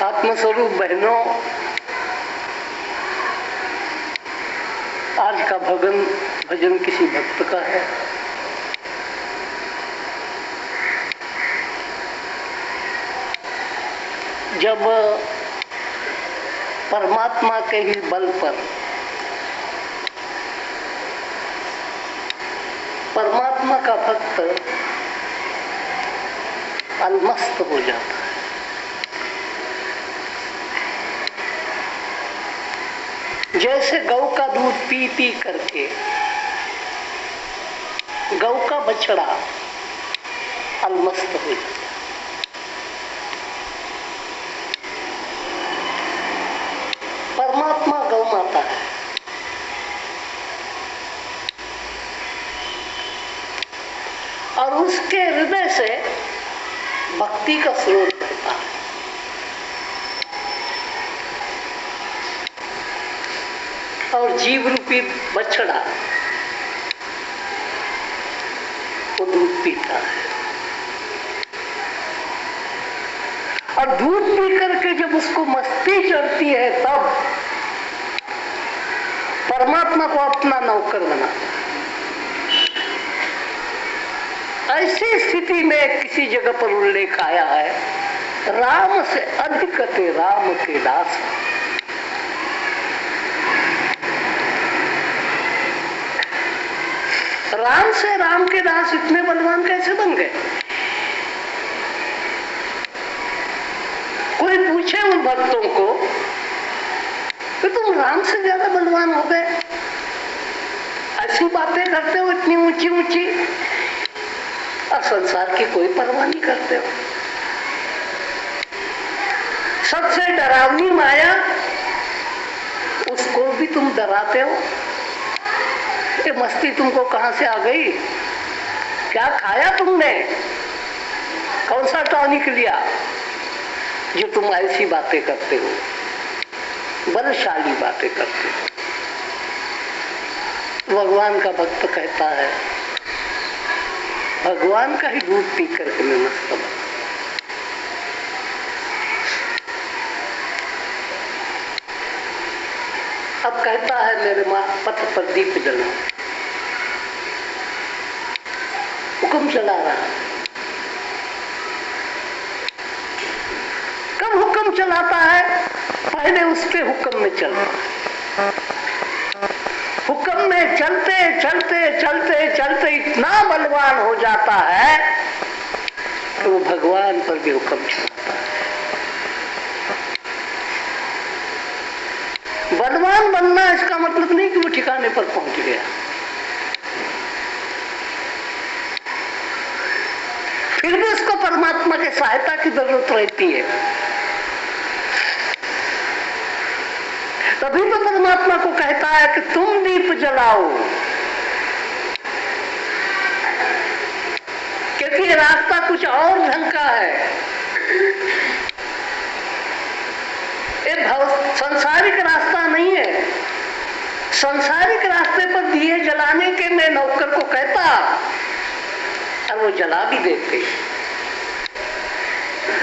आत्मस्वरूप बहनों, आज का भजन किसी भक्त का है। जब परमात्मा के ही बल पर परमात्मा का भक्त अलमस्त हो जाता है, जैसे गौ का दूध पी पी करके गौ का बछड़ा अलमस्त हो जाता है। परमात्मा गौ माता है, और उसके हृदय से भक्ति का स्रोत होता है। और जीव रूपी बछड़ा वो दूध पीता है, और दूध पी करके जब उसको मस्ती चढ़ती है तब परमात्मा को अपना नौकर बनाता है। ऐसी स्थिति में किसी जगह पर उल्लेख आया है, राम से अधिक ते राम के दास। राम से राम के दास इतने बलवान कैसे बन गए? कोई पूछे उन भक्तों को कि तुम राम से ज्यादा बलवान हो गए, ऐसी बातें करते हो इतनी ऊंची ऊंची, और संसार की कोई परवाह नहीं करते हो। सबसे डरावनी माया, उसको भी तुम डराते हो। ये मस्ती तुमको कहां से आ गई? क्या खाया तुमने? कौन सा टॉनिक लिया जो तुम ऐसी बातें करते हो, बलशाली बातें करते हो? भगवान का भक्त कहता है, भगवान का ही दूध पी करके मैं मस्त बना। अब कहता है मेरे माँ पथ पर दीप जलाओ, हुक्म चला रहा। कब हुक्म चलाता है? पहले उसके हुक्म में चलता है। हुक्म में चलते चलते चलते चलते इतना बलवान हो जाता है कि वो भगवान पर भी हुक्म चलाता है। बलवान बनना इसका मतलब नहीं कि वो ठिकाने पर पहुंच गया। फिर भी उसको परमात्मा के सहायता की जरूरत रहती है। तभी तो परमात्मा को कहता है कि तुम दीप जलाओ, क्योंकि रास्ता कुछ और ढंग का है। ये संसारिक रास्ता नहीं है। संसारिक रास्ते पर दिए जलाने के मैं नौकर को कहता और वो जला भी देते।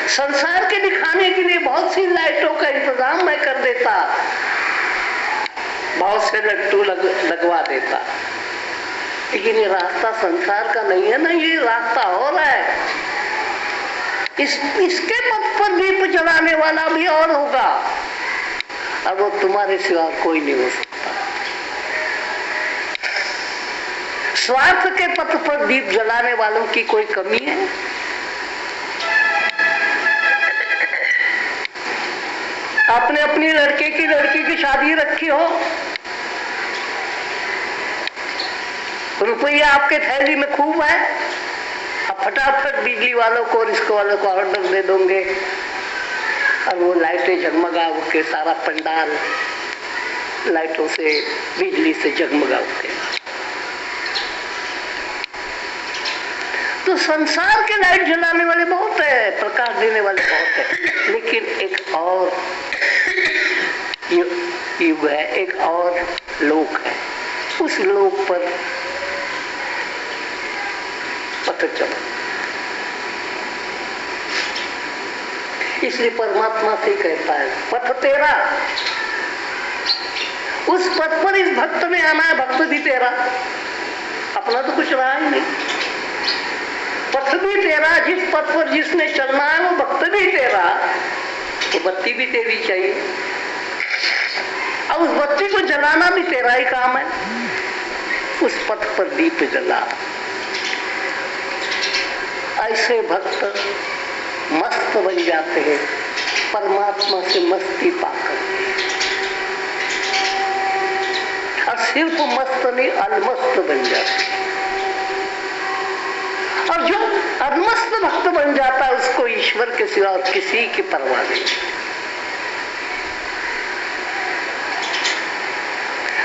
संसार के दिखाने के लिए बहुत सी लाइटों का इंतजाम मैं कर देता, बहुत से लट्टू लगवा देता, लेकिन ये रास्ता संसार का नहीं है ना, ये रास्ता और है। इसके पथ पर दीप जलाने वाला भी और होगा, और वो तुम्हारे सिवा कोई नहीं हो सकता। स्वार्थ के पथ पर दीप जलाने वालों की कोई कमी है? आपने अपनी लड़के की लड़की की शादी रखी हो, रुपया आपके थैली में खूब है, अब फटाफट बिजली वालों को और इसको वालों को ऑर्डर दे दोगे, और वो लाइटें जगमगा के सारा पंडाल लाइटों से बिजली से जगमगा उठेगा। तो संसार के लाइट जलाने वाले बहुत है, प्रकाश देने वाले बहुत है, लेकिन एक और युग है, एक और लोक है। उस लोक पर पता चला इसलिए परमात्मा से ही कहता है पथ तेरा, उस पथ पर इस भक्त में आना है। भक्त भी तेरा, अपना तो कुछ रहा ही नहीं। पथ भी तेरा, जिस पथ पर जिसने चलना है वो भक्त भी तेरा, तो बत्ती भी तेरी चाहिए। अब उस बत्ती को जलाना भी तेरा ही काम है। उस पथ पर दीप जला। ऐसे भक्त मस्त बन जाते हैं परमात्मा से मस्ती पाकर। और सिर्फ मस्त नहीं, अलमस्त बन जाते। और जो अलमस्त भक्त बन जाता है उसको ईश्वर के सिवा और किसी की परवाह नहीं।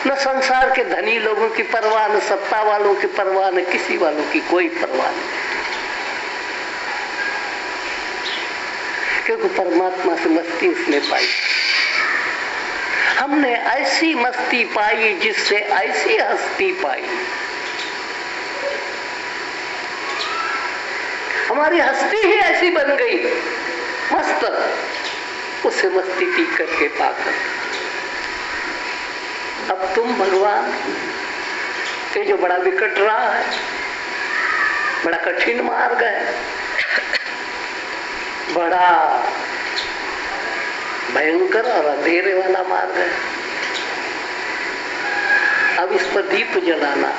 न संसार के धनी लोगों की परवाह, न सत्ता वालों की परवाह, न किसी वालों की कोई परवाह नहीं, क्योंकि परमात्मा से मस्ती उसने पाई। हमने ऐसी मस्ती पाई जिससे ऐसी हस्ती पाई। हमारी हस्ती ही ऐसी बन गई मस्त, उससे मस्ती पी करके पाकर। अब तुम भगवान, ये जो बड़ा विकट रहा है, बड़ा कठिन मार्ग है, बड़ा भयंकर और अंधेरे वाला मार्ग है, अब इस पर दीप जलाना।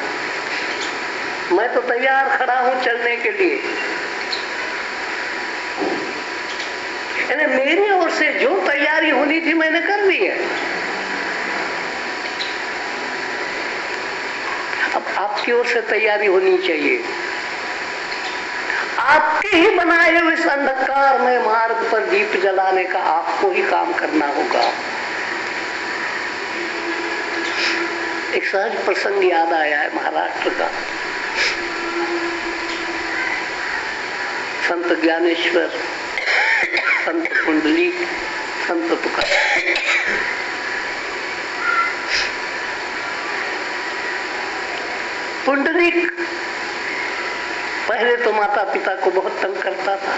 मैं तो तैयार खड़ा हूं चलने के लिए। मेरी ओर से जो तैयारी होनी थी मैंने कर ली है। अब आपकी ओर से तैयारी होनी चाहिए। आपके ही बनाए हुए इस अंधकार में मार्ग पर दीप जलाने का आपको ही काम करना होगा। एक सहज प्रसंग याद आया है महाराष्ट्र का। संत ज्ञानेश्वर, संत कुंडलिक, संत तुकाराम। पुंडरीक पहले तो माता पिता को बहुत तंग करता था।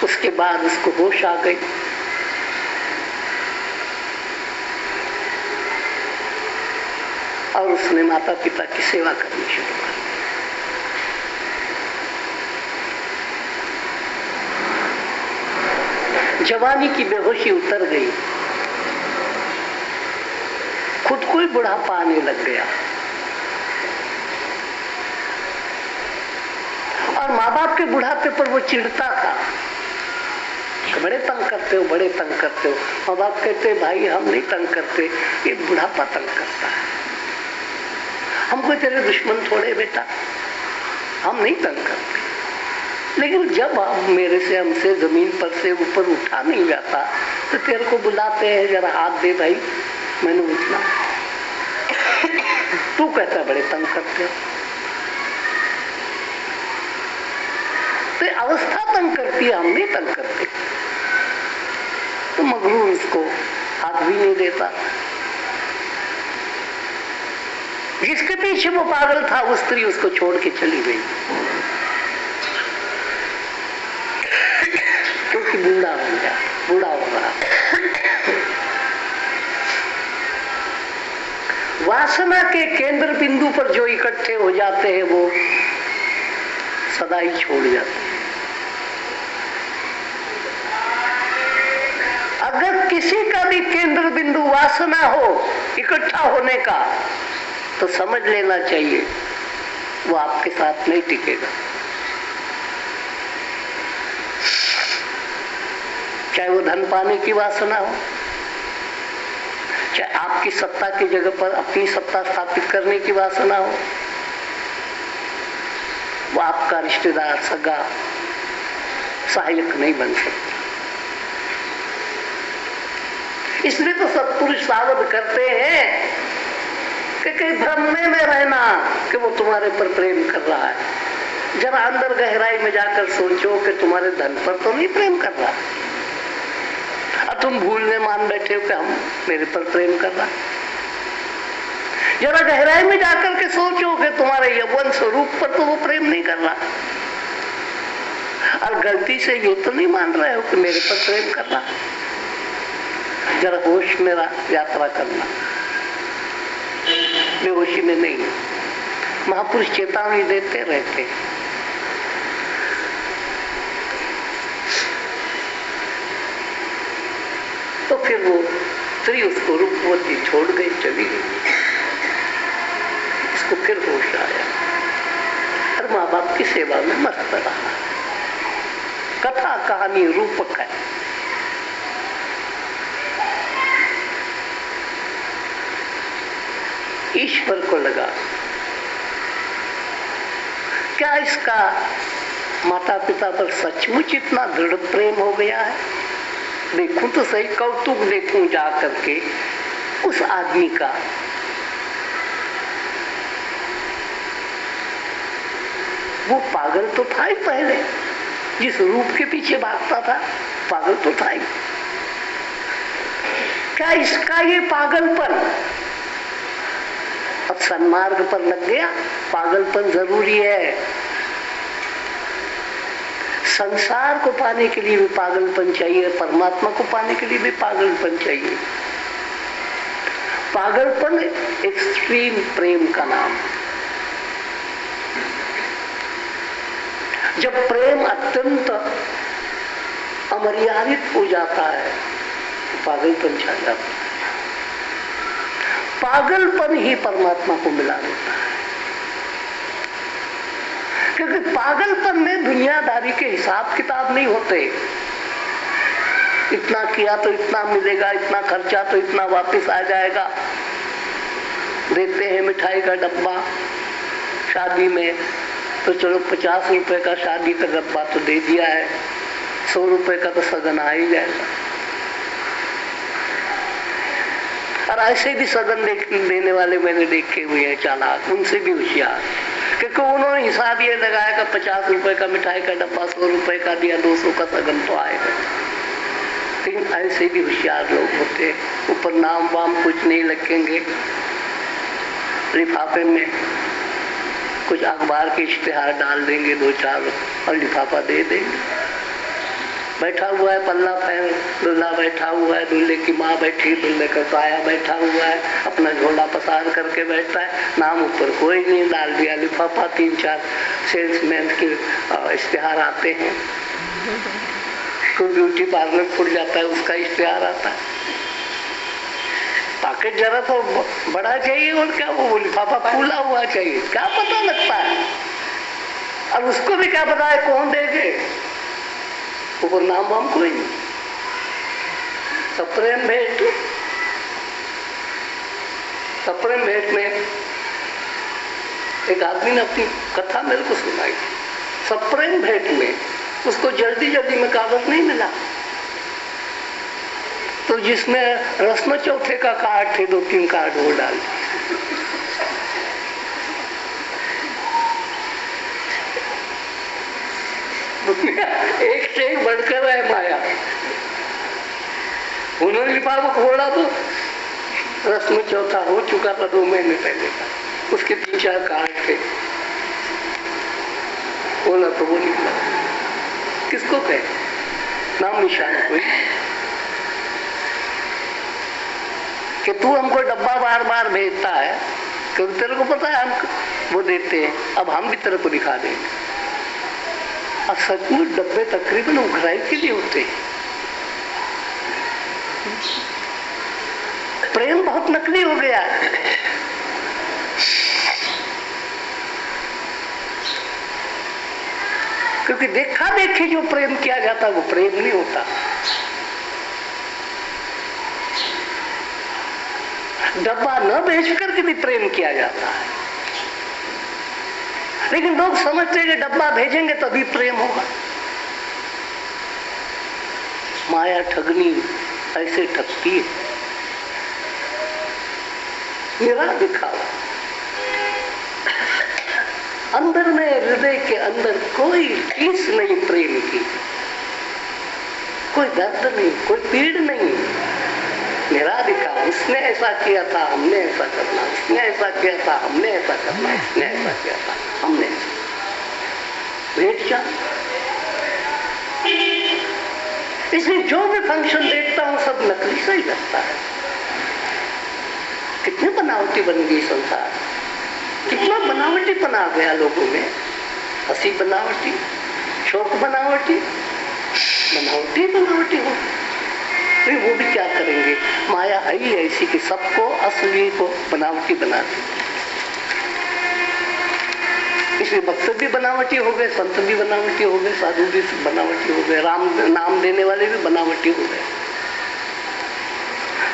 उसके बाद उसको होश आ गई। और उसने माता पिता की सेवा करनी शुरू कर दी। जवानी की बेहोशी उतर गई, खुद को ही बुढ़ापा आने लग गया। और माँ बाप के बुढ़ापे पर वो चिढ़ता था, बड़े तंग करते हो, बड़े तंग करते हो। माँ बाप कहते भाई हम नहीं तंग करते, ये बुढ़ापा तंग करता है। हम कोई तेरे दुश्मन थोड़े बेटा, हम नहीं तंग करते। लेकिन जब आप मेरे से हमसे जमीन पर से ऊपर उठा नहीं जाता तो तेरे को बुलाते हैं, जरा हाथ दे भाई, मैंने उठना। तू कहता बड़े तंग करते हो। तो अवस्था तंग करती है, हम नहीं तंग करते। तो मगरूर उसको हाथ भी नहीं देता। जिसके पीछे वो पागल था वो स्त्री उसको छोड़ के चली गई, क्योंकि बूढ़ा हो गया, बूढ़ा हो रहा। वासना के केंद्र बिंदु पर जो इकट्ठे हो जाते हैं वो सदा ही छोड़ जाते हैं। अगर किसी का भी केंद्र बिंदु वासना हो इकट्ठा होने का तो समझ लेना चाहिए वो आपके साथ नहीं टिकेगा। चाहे वो धन पाने की वासना हो, चाहे आपकी सत्ता की जगह पर अपनी सत्ता स्थापित करने की वासना हो, वो आपका रिश्तेदार, सगा, सहायक नहीं बन सकता। इसलिए तो सत्पुरुष सावध करते हैं कि कहीं भ्रम में रहना कि वो तुम्हारे पर प्रेम कर रहा है। जरा अंदर गहराई में जाकर सोचो कि तुम्हारे धन पर तो नहीं प्रेम कर रहा, और तुम भूलने मान बैठे हो कि हम मेरे पर प्रेम कर रहा। जरा गहराई में जाकर के सोचो कि तुम्हारे यौवन स्वरूप पर तो वो प्रेम नहीं कर रहा, और गलती से ये तो नहीं मान रहे हो कि मेरे पर प्रेम करना। जरा होश में यात्रा करना, बेहोशी में नहीं। महापुरुष चेतावनी देते रहते हैं। तो फिर वो स्त्री उसको रूपवती छोड़ गई, चली गई। इसको फिर होश आया और माँ बाप की सेवा में मस्त रहा। कथा कहानी रूपक है। ईश्वर को लगा क्या इसका माता पिता पर सचमुच इतना दृढ़ प्रेम हो गया है? देखूं तो सही, कौतुक देखूं जा करके उस आदमी का। वो पागल तो था ही पहले, जिस रूप के पीछे भागता था, पागल तो था ही। क्या इसका ये पागलपन अब सन्मार्ग पर लग गया? पागलपन जरूरी है। संसार को पाने के लिए भी पागलपन चाहिए, परमात्मा को पाने के लिए भी पागलपन चाहिए। पागलपन एक्सट्रीम प्रेम का नाम। जब प्रेम अत्यंत अमर्यादित हो जाता है तो पागलपन छा जाता है। पागलपन ही परमात्मा को मिला देता है, क्योंकि पागलपन में दुनियादारी के हिसाब किताब नहीं होते। इतना किया तो इतना मिलेगा, इतना खर्चा तो इतना वापस आ जाएगा। देते हैं मिठाई का डब्बा शादी में, तो चलो 50 रुपए का शादी का डब्बा तो दे दिया है, 100 रुपए का तो सगन आ ही जाएगा। और ऐसे भी सगन देने वाले मैंने देखे हुए हैं चालाक, उनसे भी होशियार, क्योंकि उन्होंने हिसाब ये लगाया कि 50 रुपए का मिठाई का डब्बा 100 रुपए का दिया, 200 का सगन तो आएगा। लेकिन ऐसे भी होशियार लोग होते हैं। ऊपर नाम वाम कुछ नहीं लिखेंगे, लिफाफे में कुछ अखबार के इश्तेहार डाल देंगे 2-4 और लिफाफा दे देंगे। बैठा हुआ है पल्ला फैन, दूल्हा बैठा हुआ है, दूल्हे की माँ बैठी, दूल्हे का साया बैठा हुआ है, अपना झोला पसार करके बैठा है। नाम ऊपर कोई नहीं, डाल दिया लिफाफा। 3-4 सेल्समैन के इश्तेहार आते हैं। कोई ब्यूटी पार्लर खुल जाता है, उसका इश्तेहार आता है। पैकेट जरा तो बड़ा चाहिए और क्या वो लिफाफा फूला हुआ चाहिए, क्या पता लगता है। और उसको भी क्या पता है कौन देंगे, ऊपर नाम वाम कोई नहीं। सप्रेम भेंट, सप्रेम भेंट में एक आदमी ने अपनी कथा मेरे को सुनाई। सप्रेम भेंट में उसको जल्दी जल्दी में कागज नहीं मिला, तो जिसमें रस्म चौथे का कार्ड थे 2-3 कार्ड वो डाल दिए। एक से एक बढ़कर है माया। उन्होंने लिफाफा खोला तो रस्म चौथा हो चुका था 2 महीने पहले का, उसके 3-4 कार्ड थे। बोला तो वो निकला। किसको कहे, नाम निशान कोई कि तू हमको डब्बा बार बार भेजता है, क्योंकि तेरे को पता है हम वो देते हैं, अब हम भी तेरे को दिखा देंगे। और सचमुच डब्बे तकरीबन उघराई के लिए होते हैं। प्रेम बहुत नकली हो गया है। क्योंकि देखा देखी जो प्रेम किया जाता है वो प्रेम नहीं होता। डब्बा न बेच करके भी प्रेम किया जाता है, लेकिन लोग समझते हैं कि डब्बा भेजेंगे तभी प्रेम होगा। माया ठगनी ऐसे ठगती है, मेरा दिखावा। अंदर में, हृदय के अंदर कोई चीज नहीं प्रेम की, कोई दर्द नहीं, कोई पीड़ नहीं। निराधिकार, उसने ऐसा किया था हमने ऐसा करना, उसने ऐसा किया था हमने ऐसा करना, उसने ऐसा किया था हमने। भेंट क्या? इसलिए जो भी फंक्शन देखता हूं सब नकली सा ही लगता है। कितनी बनावटी बन गई संसार, कितना बनावटीपन आ गया लोगों में। हंसी बनावटी, शोक बनावटी, बनावटी बनावटी हो। तो वो भी क्या करेंगे, माया है ही ऐसी कि सबको असली को बनावटी बना दी। इसलिए भक्त भी बनावटी हो गए, संत भी बनावटी हो गए, साधु भी बनावटी हो गए, राम नाम देने वाले भी बनावटी हो गए,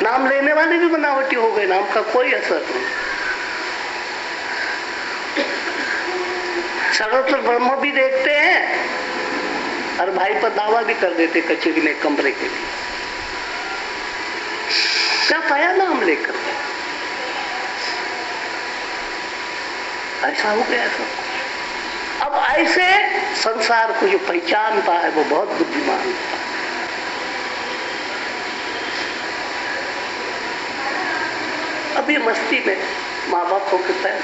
नाम लेने वाले भी बनावटी हो गए। नाम का कोई असर नहीं। सर्वत्र ब्रह्म भी देखते हैं और भाई पर दावा भी कर देते कचेरी में कमरे के लिए। क्या पाया नाम लेकर? ऐसा हो गया सब। अब ऐसे संसार को जो पहचानता है वो बहुत बुद्धिमान होता है। अभी मस्ती में माँ बाप को कितना है,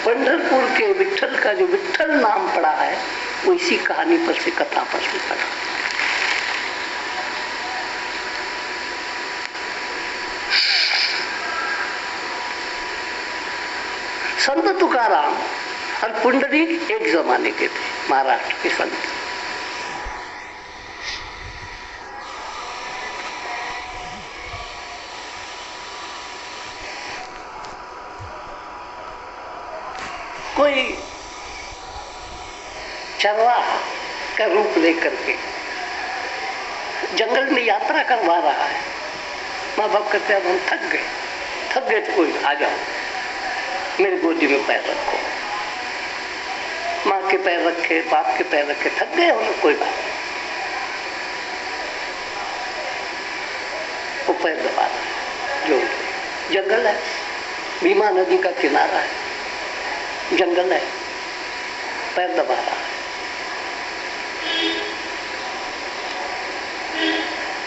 पंढरपुर के विट्ठल का जो विट्ठल नाम पड़ा है वो इसी कहानी पर से, कथा पर से पड़ा। संत तुकाराम और पुंडरीक एक जमाने के थे, महाराष्ट्र के संत। कोई चरवाहा का रूप लेकर के जंगल में यात्रा करवा रहा है। माँ बाप कहते हैं हम थक गए तो कोई आ जाओ, मेरे गोदी में पैर रखो। माँ के पैर रखे, बाप के पैर रखे, थक गए हो ना, कोई बात नहीं। वो पैर दबा रहा है। जो जंगल है, भीमा नदी का किनारा है, जंगल है, पैर दबा रहा है।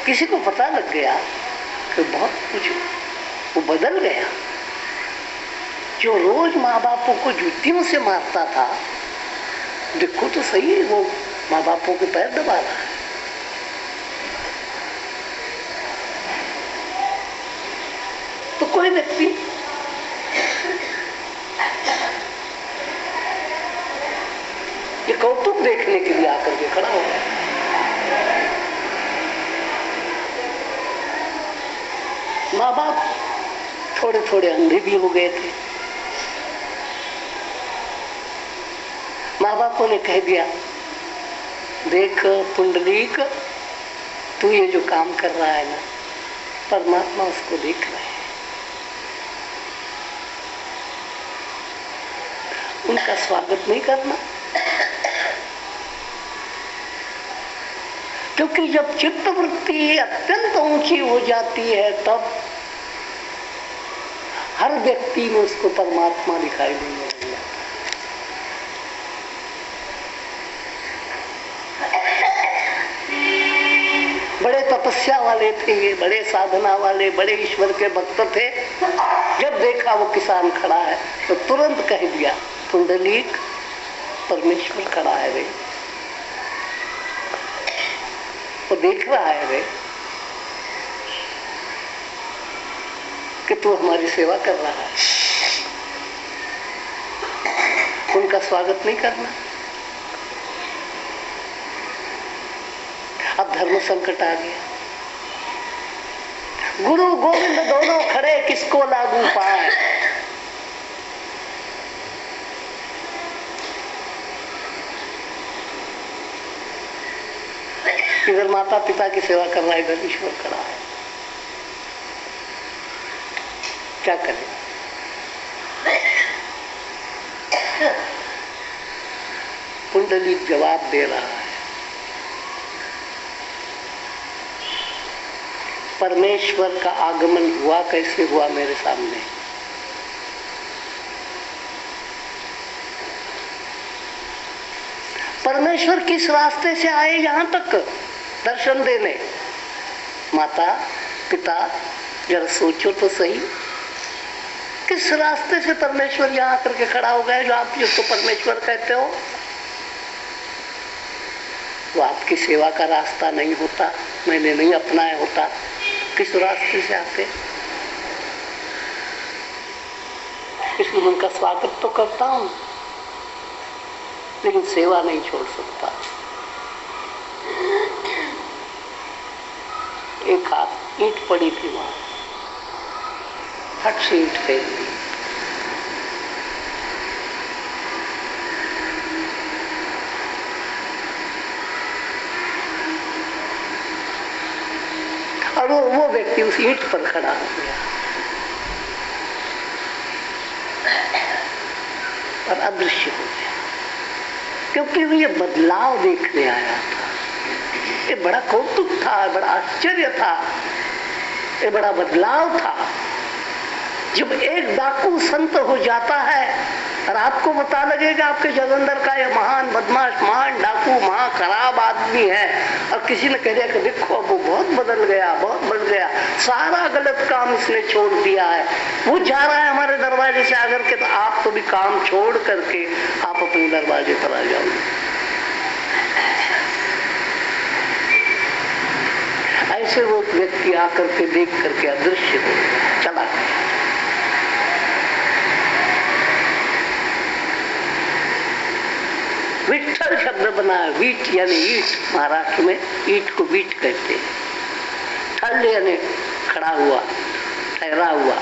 किसी को पता लग गया कि बहुत कुछ वो बदल गया। जो रोज माँ बापों को जूतियों से मारता था, देखो तो सही, वो माँ बापों के पैर दबा रहा है। तो कोई व्यक्ति ये कौतुक देखने के लिए आकर के खड़ा हो गया। माँ बाप थोड़े थोड़े अंधे भी हो गए थे। माँ बापों ने कह दिया, देख पुंडलीक, तू ये जो काम कर रहा है ना, परमात्मा उसको देख रहा है। उनका स्वागत नहीं करना, क्योंकि जब चित्त वृत्ति अत्यंत ऊंची हो जाती है तब हर व्यक्ति में उसको परमात्मा दिखाई देने लग जाता है। बड़े तपस्या वाले थे ये, बड़े साधना वाले, बड़े ईश्वर के भक्त थे। जब देखा वो किसान खड़ा है तो तुरंत कह दिया, पुंडलीक, परमेश्वर खड़ा है रे, वो देख रहा है रे कि तू हमारी सेवा कर रहा है। उनका स्वागत नहीं करना। अब धर्म संकट आ गया। गुरु गोविंद दोनों खड़े, किसको लागू पाए। इधर माता पिता की सेवा कर रहा है, इधर ईश्वर खड़ा है। क्या करें? पुंडलीक जवाब दे रहा है, परमेश्वर का आगमन हुआ कैसे हुआ मेरे सामने। परमेश्वर किस रास्ते से आए यहाँ तक दर्शन देने? माता पिता, जरा सोचो तो सही, किस रास्ते से परमेश्वर यहाँ करके खड़ा हो गया जो आप जिसको परमेश्वर कहते हो? वो आपकी सेवा का रास्ता नहीं होता, मैंने नहीं अपनाया होता, किस रास्ते से आते? इसलिए उनका स्वागत तो करता हूं, लेकिन सेवा नहीं छोड़ सकता। एक हाथ ईंट पड़ी थी वहां, फट से ईंट फेंक दी। और वो व्यक्ति उस ईंट पर खड़ा हो गया और अदृश्य हो गया, क्योंकि वो ये बदलाव देखने आया था। ये बड़ा कौतुक था, बड़ा आश्चर्य था, ये बड़ा बदलाव था। जब एक डाकू संत हो जाता है और आपको पता लगेगा आपके जलंधर का ये महान बदमाश, महान डाकू, महान खराब आदमी है, और किसी ने कह दिया कि देखो वो बहुत बदल गया, बहुत बदल गया, सारा गलत काम इसने छोड़ दिया है, वो जा रहा है हमारे दरवाजे से आकर के, तो आप तो भी काम छोड़ करके आप अपने दरवाजे पर आ जाओगे। ऐसे वो व्यक्ति आकर के देख करके अदृश्य हो चला गया। विठ्ठल शब्द बना, वीट यानी ईट, महाराष्ट्र में ईट को वीट कहते हैं। ठल यानी खड़ा हुआ, ठहरा हुआ।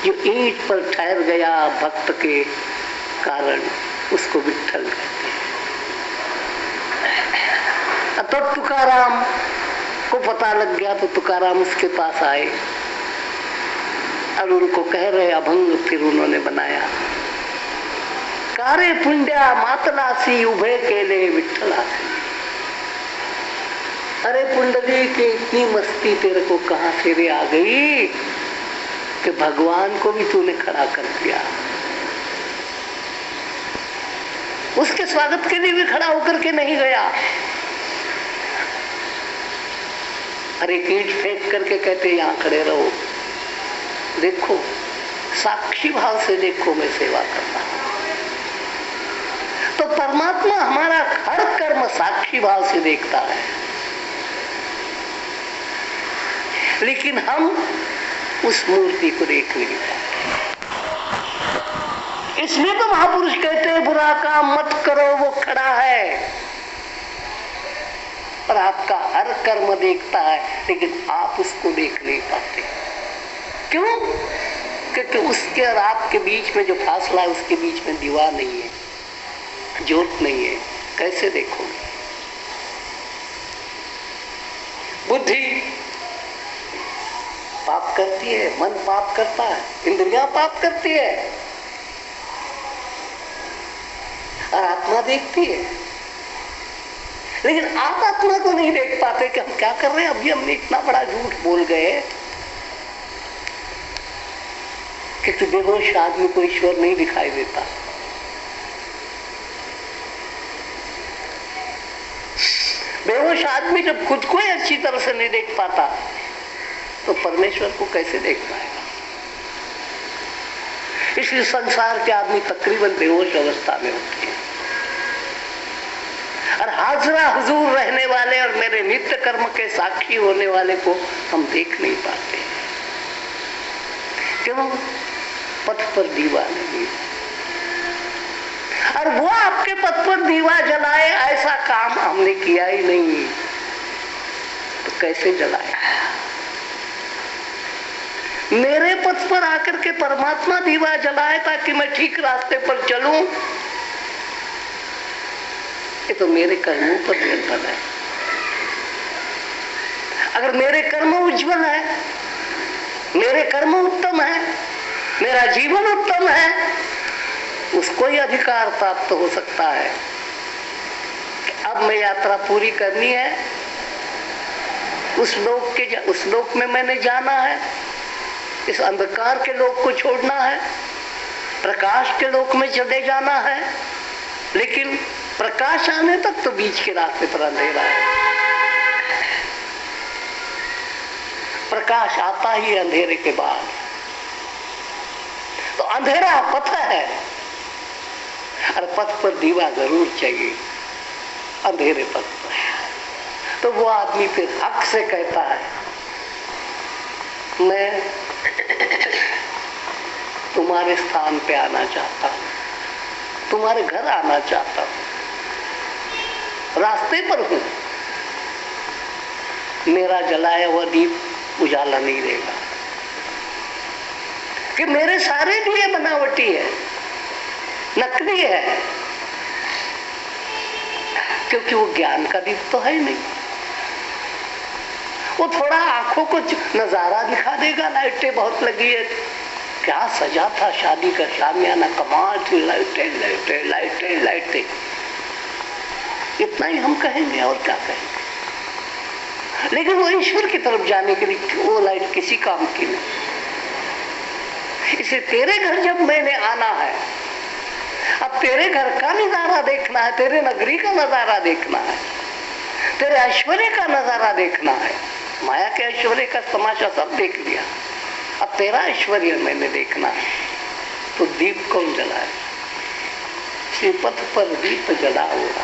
जो ईट पर ठहर गया भक्त के कारण, उसको विठ्ठल कहते हैं। तो तुकाराम को पता लग गया, तो तुकाराम उसके पास आए और उनको कह रहे अभंग फिर उन्होंने बनाया। कारे पुंड्या मातलासी उभे केले विठ्ठलासी। अरे पुंडली की इतनी मस्ती तेरे को कहां से रे आ गई कि भगवान को भी तूने खड़ा कर दिया। उसके स्वागत के लिए भी खड़ा होकर के नहीं गया। अरे ईंट फेंक करके कहते यहाँ खड़े रहो, देखो साक्षी भाव से देखो मैं सेवा करता हूं। तो परमात्मा हमारा हर कर्म साक्षी भाव से देखता है, लेकिन हम उस मूर्ति को देख नहीं पाते। इसलिए तो महापुरुष कहते हैं बुरा काम मत करो, वो खड़ा है और आपका हर कर्म देखता है, लेकिन आप उसको देख नहीं पाते। क्यों? क्योंकि उसके और आपके बीच में जो फासला है, उसके बीच में दीवार नहीं है, ज्योत नहीं है। कैसे देखोगे? बुद्धि पाप करती है, मन पाप करता है, इंद्रियां पाप करती है और आत्मा देखती है। लेकिन आप आत्मा को नहीं देख पाते कि हम क्या कर रहे हैं। अभी हमने इतना बड़ा झूठ बोल गए कि बेहोश आदमी को ईश्वर नहीं दिखाई देता। बेहोश आदमी जब खुद को ही अच्छी तरह से नहीं देख पाता तो परमेश्वर को कैसे देख पाएगा? इसलिए संसार के आदमी तकरीबन बेहोश अवस्था में होते हैं और हाजरा हुजूर रहने वाले और मेरे नित्य कर्म के साक्षी होने वाले को हम देख नहीं पाते। क्यों? पथ पर दीवा नहीं, और वो आपके पथ पर दीवा जलाए ऐसा काम हमने किया ही नहीं, तो कैसे जलाया? मेरे पथ पर आकर के परमात्मा दीवा जलाए ताकि मैं ठीक रास्ते पर चलूं, ये तो मेरे कर्मों पर निर्भर है। अगर मेरे कर्म उज्जवल है, मेरे कर्म उत्तम है, मेरा जीवन उत्तम है, उसको ही अधिकार प्राप्त हो सकता है कि अब मैं यात्रा पूरी करनी है, उस लोक में मैंने जाना है, इस अंधकार के लोक को छोड़ना है, प्रकाश के लोक में चले जाना है। लेकिन प्रकाश आने तक तो बीच के रास्ते पर अंधेरा है। प्रकाश आता ही अंधेरे के बाद। तो अंधेरा पथ है और पथ पर दीवा जरूर चाहिए, अंधेरे पथ पर। तो वो आदमी फिर हक से कहता है, मैं तुम्हारे स्थान पे आना चाहता हूं, तुम्हारे घर आना चाहता हूं, रास्ते पर हूं, मेरा जलाया हुआ दीप उजाला नहीं देगा, कि मेरे सारे दिए बनावटी है, नकली है, क्योंकि वो ज्ञान का दीप तो है ही नहीं। वो थोड़ा आंखों को नजारा दिखा देगा, लाइटें बहुत लगी है, क्या सजा था शादी का शामियाना, कमाल थी, लाइटें लाइटें लाइटें लाइटें, इतना ही हम कहेंगे और क्या कहेंगे। लेकिन वो ईश्वर की तरफ जाने के लिए वो लाइट किसी काम की नहीं। इसे तेरे घर जब मैंने आना है, अब तेरे घर का नजारा देखना है, तेरे नगरी का नजारा देखना है, तेरे ऐश्वर्य का नजारा देखना है। माया के ऐश्वर्य का तमाशा सब देख लिया, अब तेरा ऐश्वर्य मैंने देखना है। तो दीप कौन जलाए? श्रीपथ पर दीप जला हुआ